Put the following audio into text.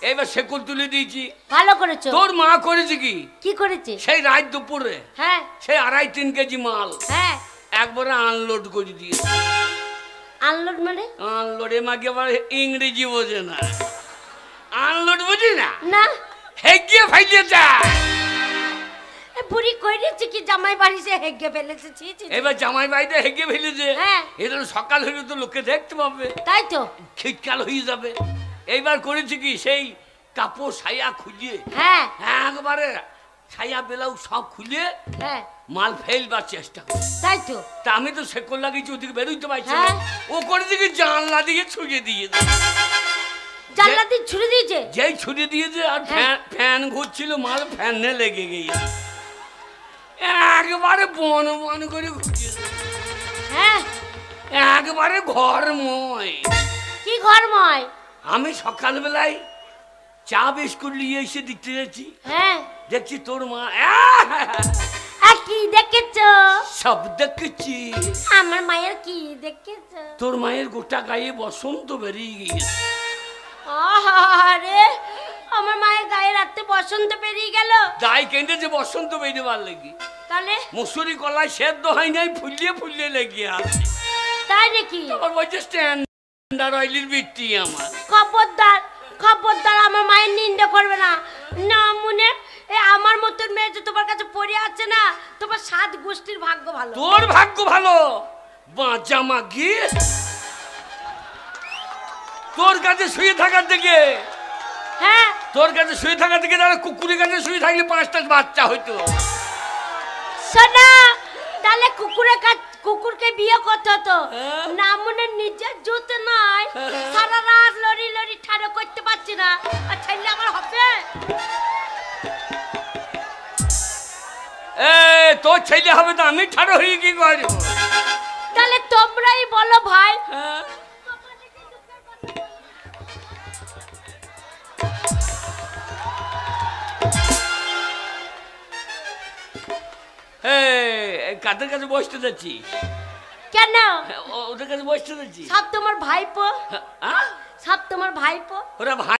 এবার শেকল তুলে দিয়েছি। ভালো করেছো। তোর মা করেছে কি? কি করেছে? সেই রাত দুপুরে হ্যাঁ সেই 2.5-3 কেজি মাল হ্যাঁ একবারে আনলোড করে দিয়েছে। আনলোড মানে? আনলোডে মাকে আবার ইংরেজি বোঝে না। আনলোড বুঝি না? না। হেগিয়ে ফাইলে যায়। বুড়ি কইরেছে কি জামাই বাড়ি সে হেগে ফেলেছে। ছি ছি। এবার জামাই বাড়িতে হেগে ফেলেছে। হ্যাঁ। এটা সকাল হলে তো লোকে দেখতে পাবে। তাই তো। খিটকাল হয়ে যাবে। এইবার করেছে কি সেই কাপড় ছায়া খুঁজে হ্যাঁ একবারে ছায়া ব্লাউজ সব খুলে হ্যাঁ মাল ফেলবার চেষ্টা করে। তাই তো। তা আমি তো শেকল লাগিয়েছি ওদিকে বেরোইতে পারছি না। হ্যাঁ। ও করেছে কি জানলা দিয়ে ছুঁড়ে দিয়েছে। জানলা দিয়ে ছুড়ে দিয়েছে? যেই ছুঁড়ে দিয়েছে আর ফ্যান ঘুরছিল মাল ফ্যানে লেগে গিয়েছে। একবারে বন বন করে ঘুরছে। হ্যাঁ একবারে ঘরময়। কি ঘরময়? আমি সকালবেলায় চা বিস্কুট নিয়ে এসে দিতে যাচ্ছি। হ্যাঁ দেখছি তোর মা কি দেখেছো? সব দেখেছি। আমার মায়ের কি দেখেছো? তোর মায়ের গোটা গায়ে বসন্ত বেরিয়ে গিয়েছে। আরে আমার মায়ের গায়ে রাতে বসন্ত বেরিয়ে গেল। দাই কেঁদেছে বসন্ত বেরিয়ে লেগে। তাহলে মুসুরি কলাই সেদ্ধ হয় নাই ফুলিয়ে ফুলিয়ে লেগে আছে। তাই নাকি? তোর বলছে স্ট্যান্ডার্ড অয়েলের বৃত্তি আমার। খবরদার খবরদার আমার মায়ের নিন্দা করবে না। না মনে আমার মতন মেয়ে যে তোমার কাছে পড়ে আছে না, তোমার 7 গোষ্ঠীর ভাগ্য ভালো। তোর ভাগ্য ভালো বাঁচা মাগি। তোর কাছে শুয়ে থাকার থেকে হ্যাঁ তোর কাছে শুয়ে থাকার থেকে তারা কুকুরের কাছে শুয়ে থাকলে 5টা বাচ্চা হইতো। শোনা তাহলে কুকুরকে বিয়ে করতে হতো না। মনে নিজের জুতে নাই, সারা রাত লড়ি লড়ি ঠাড়ো করতে পারছি না, আর ছেলে আমার হবে? তোর ছেলে হবে তো আমি ঠাড়ো হয়ে কি করব? তাহলে তোমরাই বলো ভাই। কাদের কাছে বসতে যাচ্ছিস? কেন? ওদের কাছে বসতে যাচ্ছিস? সব তোমার ভাইপো। হ্যাঁ সব তোমার ভাইপো। ওরা ভাই